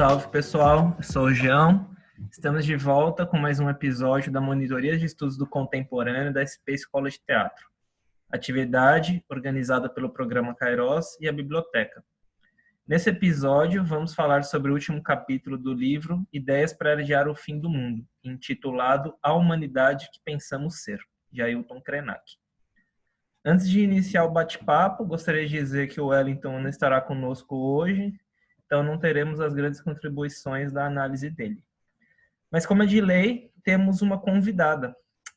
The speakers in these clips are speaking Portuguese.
Salve, pessoal. Eu sou o João. Estamos de volta com mais um episódio da Monitoria de Estudos do Contemporâneo da SP Escola de Teatro. Atividade organizada pelo programa Kairos e a Biblioteca. Nesse episódio, vamos falar sobre o último capítulo do livro Ideias para Adiar o Fim do Mundo, intitulado A Humanidade que Pensamos Ser, de Ailton Krenak. Antes de iniciar o bate-papo, gostaria de dizer que o Wellington não estará conosco hoje, então não teremos as grandes contribuições da análise dele. Mas, como é de lei, temos uma convidada.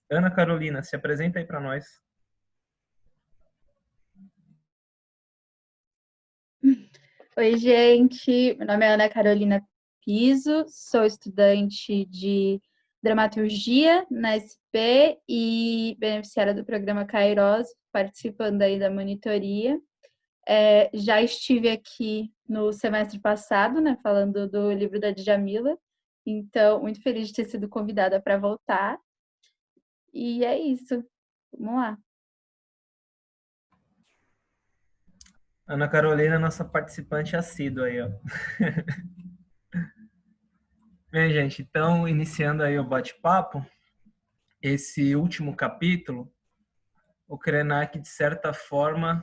Ana Carolina, se apresenta aí para nós. Oi, gente. Meu nome é Ana Carolina Piso, sou estudante de dramaturgia na SP e beneficiária do programa Kairos, participando aí da monitoria. Já estive aqui no semestre passado, né, falando do livro da Djamila, então muito feliz de ter sido convidada para voltar. E é isso. Vamos lá. Ana Carolina, nossa participante assídua aí, ó. Bem, gente, então, iniciando aí o bate-papo, esse último capítulo, o Krenak, de certa forma,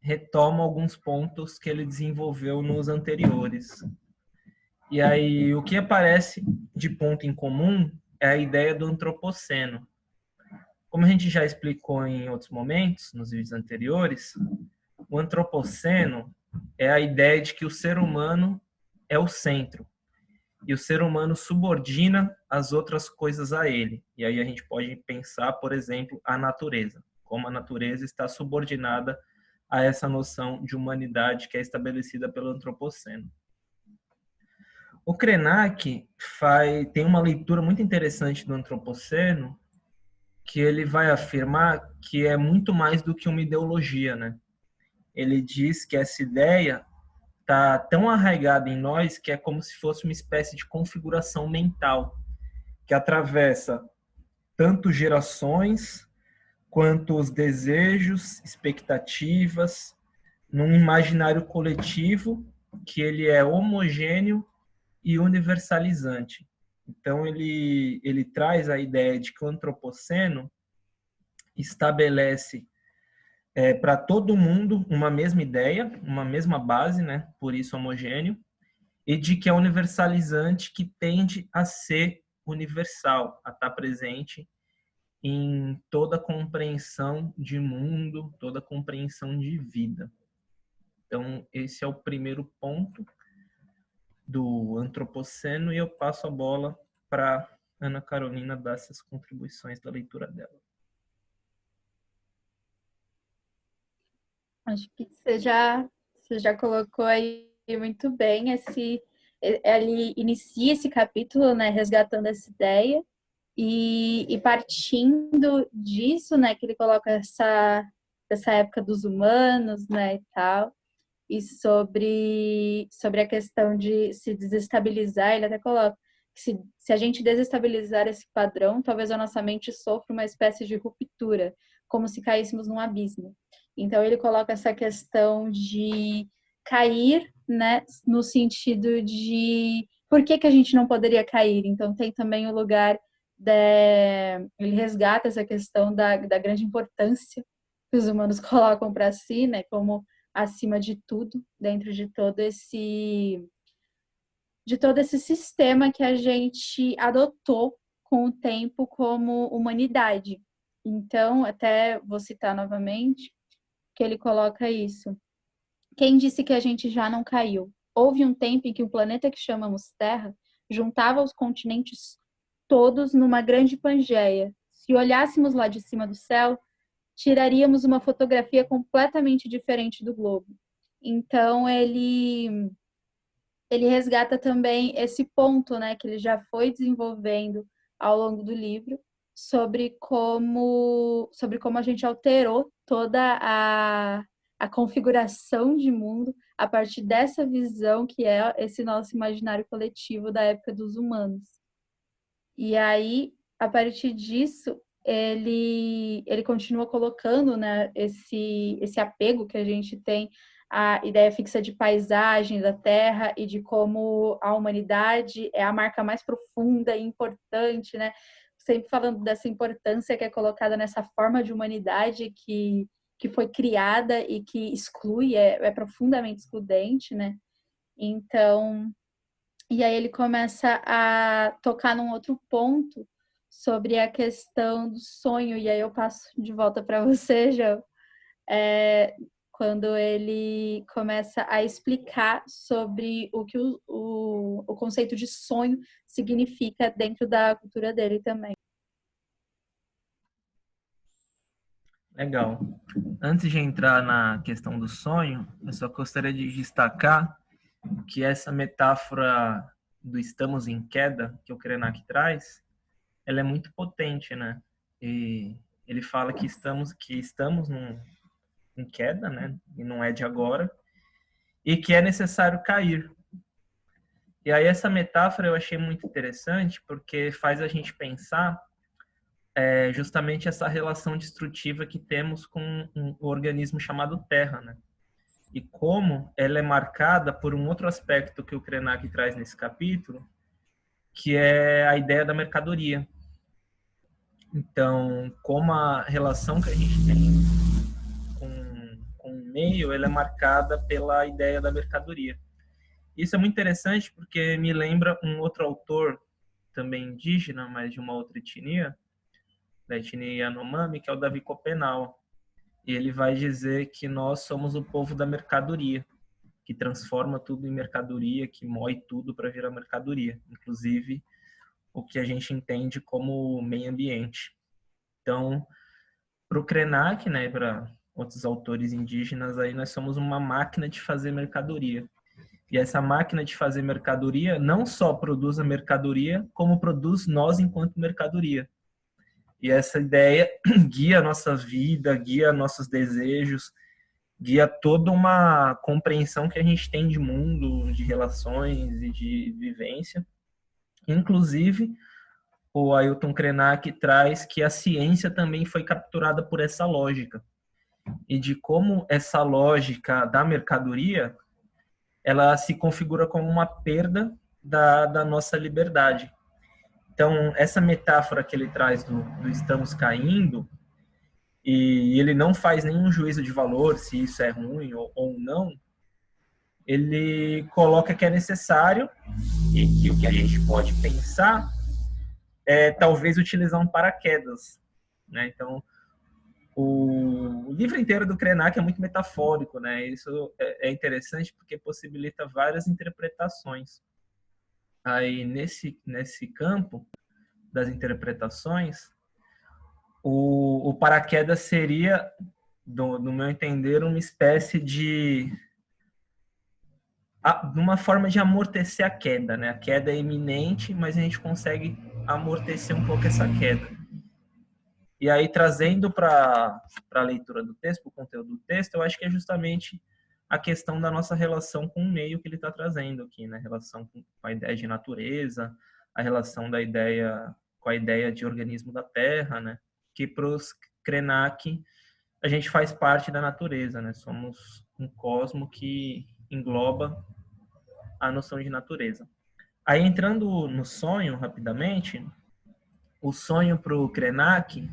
retoma alguns pontos que ele desenvolveu nos anteriores. E aí, o que aparece de ponto em comum é a ideia do antropoceno. Como a gente já explicou em outros momentos, nos vídeos anteriores, o antropoceno é a ideia de que o ser humano é o centro e o ser humano subordina as outras coisas a ele. E aí a gente pode pensar, por exemplo, a natureza, como a natureza está subordinada a essa noção de humanidade que é estabelecida pelo antropoceno. O Krenak tem uma leitura muito interessante do antropoceno, que ele vai afirmar que é muito mais do que uma ideologia, né? Ele diz que essa ideia está tão arraigada em nós que é como se fosse uma espécie de configuração mental que atravessa tanto gerações quanto os desejos, expectativas, num imaginário coletivo que ele é homogêneo e universalizante. Então ele traz a ideia de que o antropoceno estabelece para todo mundo uma mesma ideia, uma mesma base, né? Por isso homogêneo, e de que é universalizante, que tende a ser universal, a estar presente em toda a compreensão de mundo, toda a compreensão de vida. Então, esse é o primeiro ponto do antropoceno e eu passo a bola para Ana Carolina dar essas contribuições da leitura dela. Acho que você já colocou aí muito bem ele inicia esse capítulo, né, resgatando essa ideia e partindo disso, né, que ele coloca essa época dos humanos, né, e tal, e sobre a questão de se desestabilizar, ele até coloca que se a gente desestabilizar esse padrão, talvez a nossa mente sofra uma espécie de ruptura, como se caíssemos num abismo. Então ele coloca essa questão de cair, né, no sentido de por que a gente não poderia cair. Então tem também o lugar ele resgata essa questão da grande importância que os humanos colocam para si, né, como acima de tudo, dentro de todo esse sistema que a gente adotou com o tempo como humanidade. Então, até vou citar novamente, que ele coloca isso. Quem disse que a gente já não caiu? Houve um tempo em que o planeta que chamamos Terra juntava os continentes todos numa grande Pangeia. Se olhássemos lá de cima do céu, tiraríamos uma fotografia completamente diferente do globo. Então, ele resgata também esse ponto, né, que ele já foi desenvolvendo ao longo do livro, sobre como a gente alterou toda a configuração de mundo a partir dessa visão que é esse nosso imaginário coletivo da época dos humanos. E aí, a partir disso, ele continua colocando, né, esse apego que a gente tem a ideia fixa de paisagem da Terra e de como a humanidade é a marca mais profunda e importante, né? Sempre falando dessa importância que é colocada nessa forma de humanidade que foi criada e que exclui, é profundamente excludente, né? Então, e aí ele começa a tocar num outro ponto sobre a questão do sonho, e aí eu passo de volta para você, João, quando ele começa a explicar sobre o que o conceito de sonho significa dentro da cultura dele também. Legal. Antes de entrar na questão do sonho, eu só gostaria de destacar que essa metáfora do estamos em queda, que o Krenak traz, ela é muito potente, né? E ele fala que estamos em queda, né? E não é de agora, e que é necessário cair. E aí essa metáfora eu achei muito interessante, porque faz a gente pensar justamente essa relação destrutiva que temos com um organismo chamado Terra, né? E como ela é marcada por um outro aspecto que o Krenak traz nesse capítulo, que é a ideia da mercadoria. Então, como a relação que a gente tem com o meio, ela é marcada pela ideia da mercadoria. Isso é muito interessante porque me lembra um outro autor, também indígena, mas de uma outra etnia, da etnia Yanomami, que é o Davi Copenau. E ele vai dizer que nós somos o povo da mercadoria, que transforma tudo em mercadoria, que moe tudo para virar mercadoria, inclusive o que a gente entende como meio ambiente. Então, para o Krenak, né, para outros autores indígenas, aí nós somos uma máquina de fazer mercadoria. E essa máquina de fazer mercadoria não só produz a mercadoria, como produz nós enquanto mercadoria. E essa ideia guia a nossa vida, guia nossos desejos, guia toda uma compreensão que a gente tem de mundo, de relações e de vivência. Inclusive, o Ailton Krenak traz que a ciência também foi capturada por essa lógica. E de como essa lógica da mercadoria, ela se configura como uma perda da nossa liberdade. Então, essa metáfora que ele traz do estamos caindo, e ele não faz nenhum juízo de valor, se isso é ruim ou não, ele coloca que é necessário e que o que a gente pode pensar é talvez utilizar um paraquedas, né? Então, o livro inteiro do Krenak é muito metafórico, né? Isso é interessante porque possibilita várias interpretações. Aí, nesse campo das interpretações, o paraquedas seria, no meu entender, uma espécie de uma forma de amortecer a queda, né? A queda é iminente, mas a gente consegue amortecer um pouco essa queda. E aí, trazendo para a leitura do texto, para o conteúdo do texto, eu acho que é justamente a questão da nossa relação com o meio que ele está trazendo aqui, né? A relação com a ideia de natureza, a relação da ideia com a ideia de organismo da Terra, né? Que para os Krenak, a gente faz parte da natureza, né? Somos um cosmo que engloba a noção de natureza. Aí, entrando no sonho, rapidamente, o sonho para o Krenak,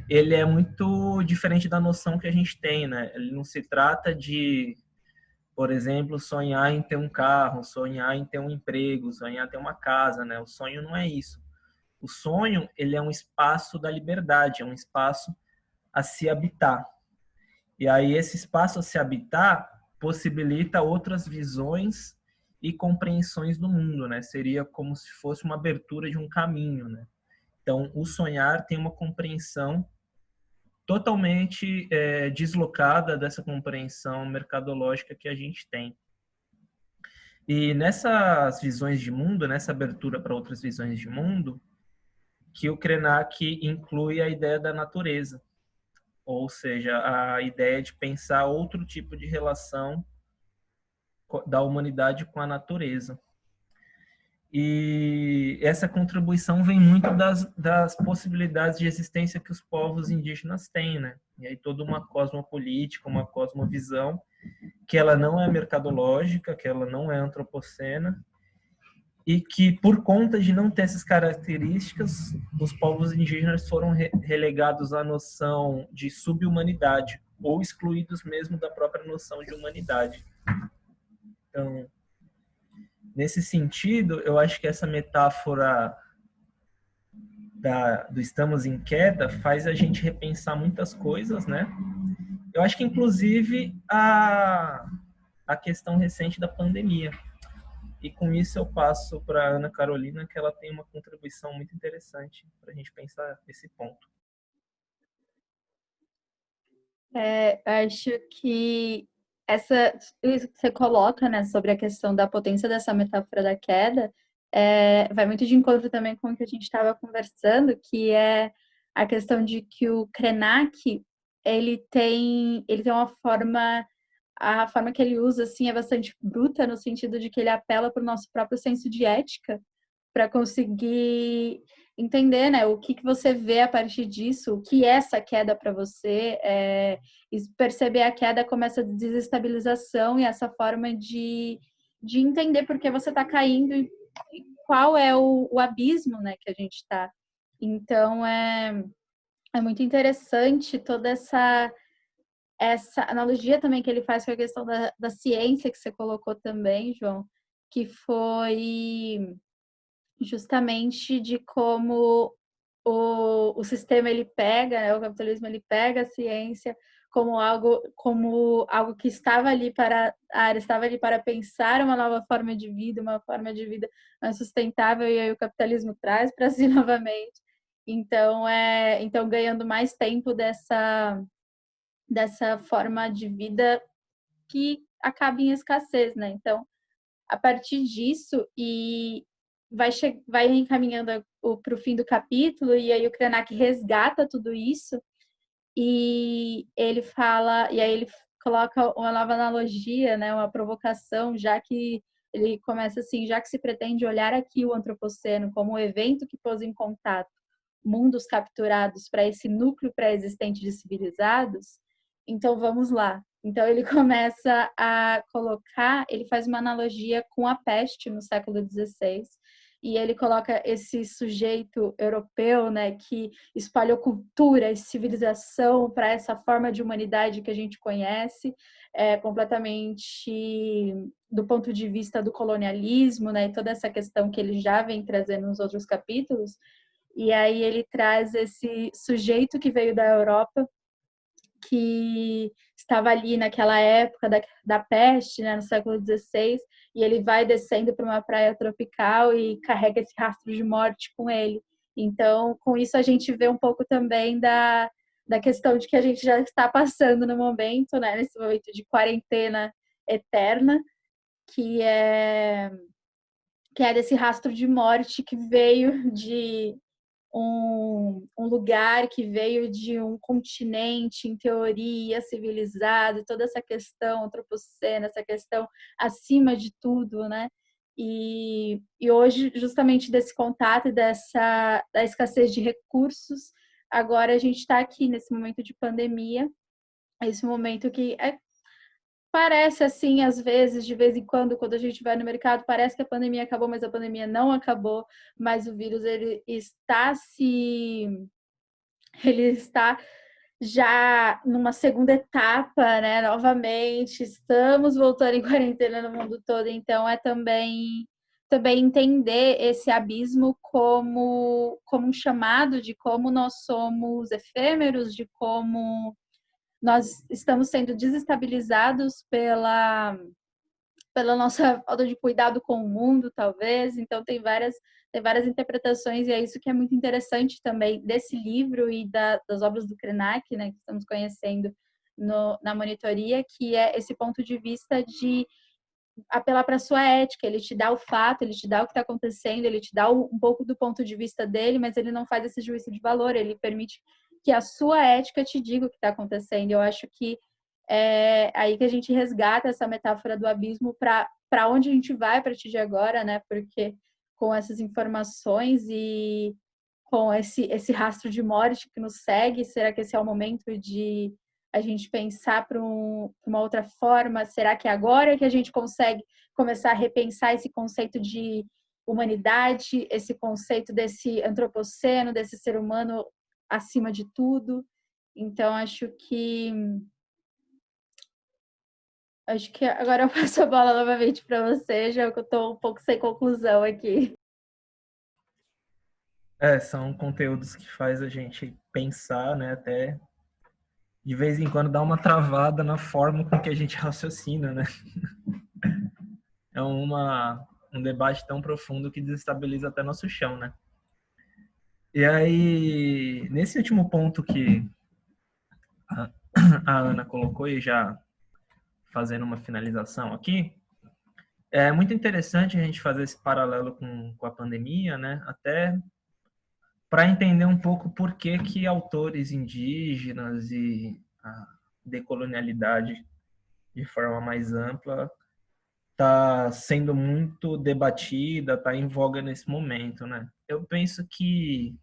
ele é muito diferente da noção que a gente tem, né? Ele não se trata de, por exemplo, sonhar em ter um carro, sonhar em ter um emprego, sonhar em ter uma casa, né? O sonho não é isso. O sonho, ele é um espaço da liberdade, é um espaço a se habitar. E aí esse espaço a se habitar possibilita outras visões e compreensões do mundo, né? Seria como se fosse uma abertura de um caminho, né? Então, o sonhar tem uma compreensão totalmente deslocada dessa compreensão mercadológica que a gente tem. E nessas visões de mundo, nessa abertura para outras visões de mundo, que o Krenak inclui a ideia da natureza, ou seja, a ideia de pensar outro tipo de relação da humanidade com a natureza. E essa contribuição vem muito das possibilidades de existência que os povos indígenas têm, né? E aí toda uma cosmopolítica, uma cosmovisão que ela não é mercadológica, que ela não é antropocena, e que, por conta de não ter essas características, os povos indígenas foram relegados à noção de subhumanidade, ou excluídos mesmo da própria noção de humanidade. Então, nesse sentido, eu acho que essa metáfora do estamos em queda faz a gente repensar muitas coisas, né? Eu acho que, inclusive, a questão recente da pandemia. E com isso eu passo para a Ana Carolina, que ela tem uma contribuição muito interessante para a gente pensar esse ponto. Acho que isso que você coloca, né, sobre a questão da potência dessa metáfora da queda, vai muito de encontro também com o que a gente estava conversando, que é a questão de que o Krenak, ele tem uma forma, a forma que ele usa, assim, é bastante bruta, no sentido de que ele apela para o nosso próprio senso de ética, para conseguir entender, né, o que você vê a partir disso, o que é essa queda para você, e perceber a queda como essa desestabilização e essa forma de entender por que você está caindo e qual é o abismo, né, que a gente está. Então, é muito interessante toda essa analogia também que ele faz com a questão da ciência que você colocou também, João, que foi justamente de como o sistema ele pega, né, o capitalismo ele pega a ciência como algo que estava ali para a área estava ali para pensar uma nova forma de vida, uma forma de vida mais sustentável, e aí o capitalismo traz para si novamente. Então ganhando mais tempo dessa forma de vida que acaba em escassez, né? Então, a partir disso, e vai encaminhando para o fim do capítulo, e aí o Krenak resgata tudo isso, e ele fala, e aí ele coloca uma nova analogia, né, uma provocação, já que ele começa assim, já que se pretende olhar aqui o antropoceno como um evento que pôs em contato mundos capturados para esse núcleo pré-existente de civilizados, então vamos lá. Então ele começa a colocar, ele faz uma analogia com a peste no século XVI, e ele coloca esse sujeito europeu, né, que espalhou cultura e civilização para essa forma de humanidade que a gente conhece, completamente do ponto de vista do colonialismo, né, e toda essa questão que ele já vem trazendo nos outros capítulos. E aí ele traz esse sujeito que veio da Europa, que estava ali naquela época da peste, né, no século XVI, e ele vai descendo para uma praia tropical e carrega esse rastro de morte com ele. Então, com isso a gente vê um pouco também da questão de que a gente já está passando no momento, né, nesse momento de quarentena eterna, que é desse rastro de morte que veio de um lugar, que veio de um continente, em teoria, civilizado, toda essa questão antropocena, essa questão acima de tudo, né? E hoje, justamente desse contato e da escassez de recursos, agora a gente está aqui nesse momento de pandemia, esse momento que parece assim, às vezes, de vez em quando a gente vai no mercado, parece que a pandemia acabou, mas a pandemia não acabou, mas o vírus ele está já numa segunda etapa, né? Novamente, estamos voltando em quarentena no mundo todo, então é também entender esse abismo como um chamado de como nós somos efêmeros, de como nós estamos sendo desestabilizados pela nossa falta de cuidado com o mundo, talvez. Então, tem várias interpretações, e é isso que é muito interessante também desse livro e das obras do Krenak, né, que estamos conhecendo na monitoria, que é esse ponto de vista de apelar para a sua ética. Ele te dá o fato, ele te dá o que está acontecendo, ele te dá um pouco do ponto de vista dele, mas ele não faz esse juízo de valor, ele permite que a sua ética te diga o que está acontecendo. Eu acho que é aí que a gente resgata essa metáfora do abismo para onde a gente vai a partir de agora, né? Porque com essas informações e com esse rastro de morte que nos segue, será que esse é o momento a gente pensar para uma outra forma? Será que é agora que a gente consegue começar a repensar esse conceito de humanidade, esse conceito desse antropoceno, desse ser humano acima de tudo? Então, acho que agora eu passo a bola novamente para você, já que eu estou um pouco sem conclusão aqui. São conteúdos que faz a gente pensar, né? Até de vez em quando dá uma travada na forma com que a gente raciocina, né? É um debate tão profundo que desestabiliza até nosso chão, né? E aí, nesse último ponto que a, a Ana colocou, e já fazendo uma finalização aqui, é muito interessante a gente fazer esse paralelo com a pandemia, né? Até para entender um pouco por que autores indígenas e a decolonialidade de forma mais ampla está sendo muito debatida, está em voga nesse momento, né? Eu penso que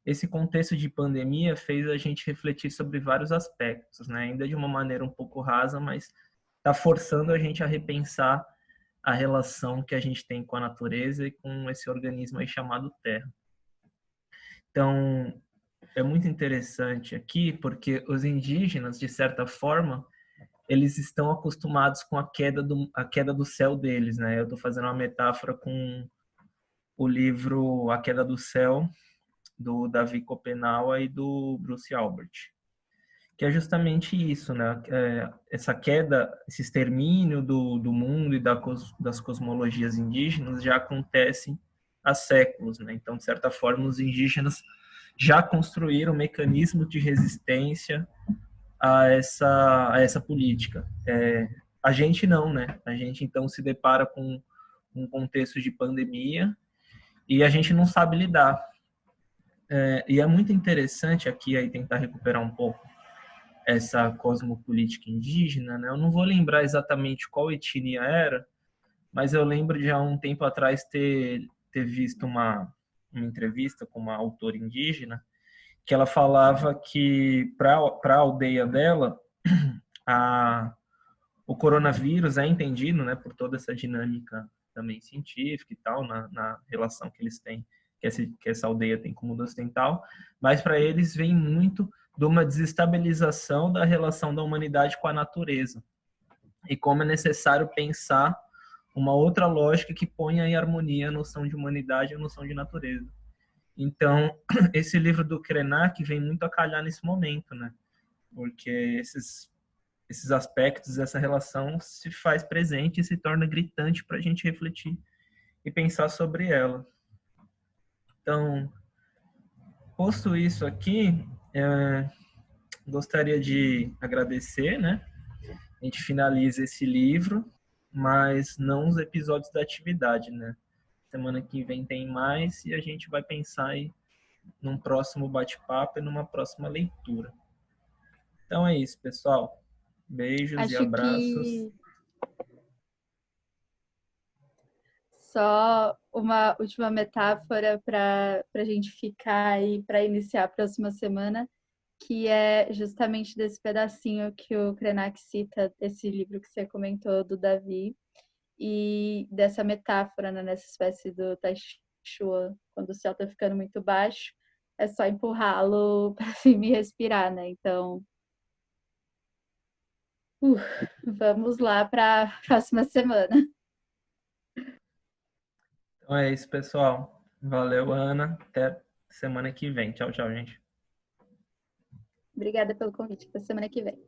esse contexto de pandemia fez a gente refletir sobre vários aspectos, né? Ainda de uma maneira um pouco rasa, mas está forçando a gente a repensar a relação que a gente tem com a natureza e com esse organismo aí chamado Terra. Então, é muito interessante aqui porque os indígenas, de certa forma, eles estão acostumados com a queda do céu deles, né? Eu estou fazendo uma metáfora com o livro A Queda do Céu, do Davi Copenaua e do Bruce Albert, que é justamente isso, né? Essa queda, esse extermínio do mundo e das cosmologias indígenas já acontece há séculos, né? Então, de certa forma, os indígenas já construíram mecanismos de resistência a essa política. A gente não, né? A gente então se depara com um contexto de pandemia e a gente não sabe lidar. E é muito interessante aqui aí tentar recuperar um pouco essa cosmopolítica indígena, né? Eu não vou lembrar exatamente qual etnia era, mas eu lembro de há um tempo atrás ter visto uma entrevista com uma autora indígena que ela falava que para a aldeia dela o coronavírus é entendido, né, por toda essa dinâmica também científica e tal, na relação que eles têm, que essa aldeia tem com o mundo ocidental, mas para eles vem muito de uma desestabilização da relação da humanidade com a natureza e como é necessário pensar uma outra lógica que ponha em harmonia a noção de humanidade e a noção de natureza. Então, esse livro do Krenak vem muito a calhar nesse momento, né? Porque esses aspectos, essa relação se faz presente e se torna gritante para a gente refletir e pensar sobre ela. Então, posto isso aqui, gostaria de agradecer, né? A gente finaliza esse livro, mas não os episódios da atividade, né? Semana que vem tem mais e a gente vai pensar aí num próximo bate-papo e numa próxima leitura. Então é isso, pessoal. Beijos e Acho abraços. que só uma última metáfora para a gente ficar aí para iniciar a próxima semana, que é justamente desse pedacinho que o Krenak cita, desse livro que você comentou do Davi, e dessa metáfora, né, nessa espécie do Taishuan, quando o céu está ficando muito baixo, é só empurrá-lo para cima e respirar, né? Então, vamos lá para a próxima semana. Então é isso, pessoal. Valeu, Ana. Até semana que vem. Tchau, tchau, gente. Obrigada pelo convite. Até semana que vem.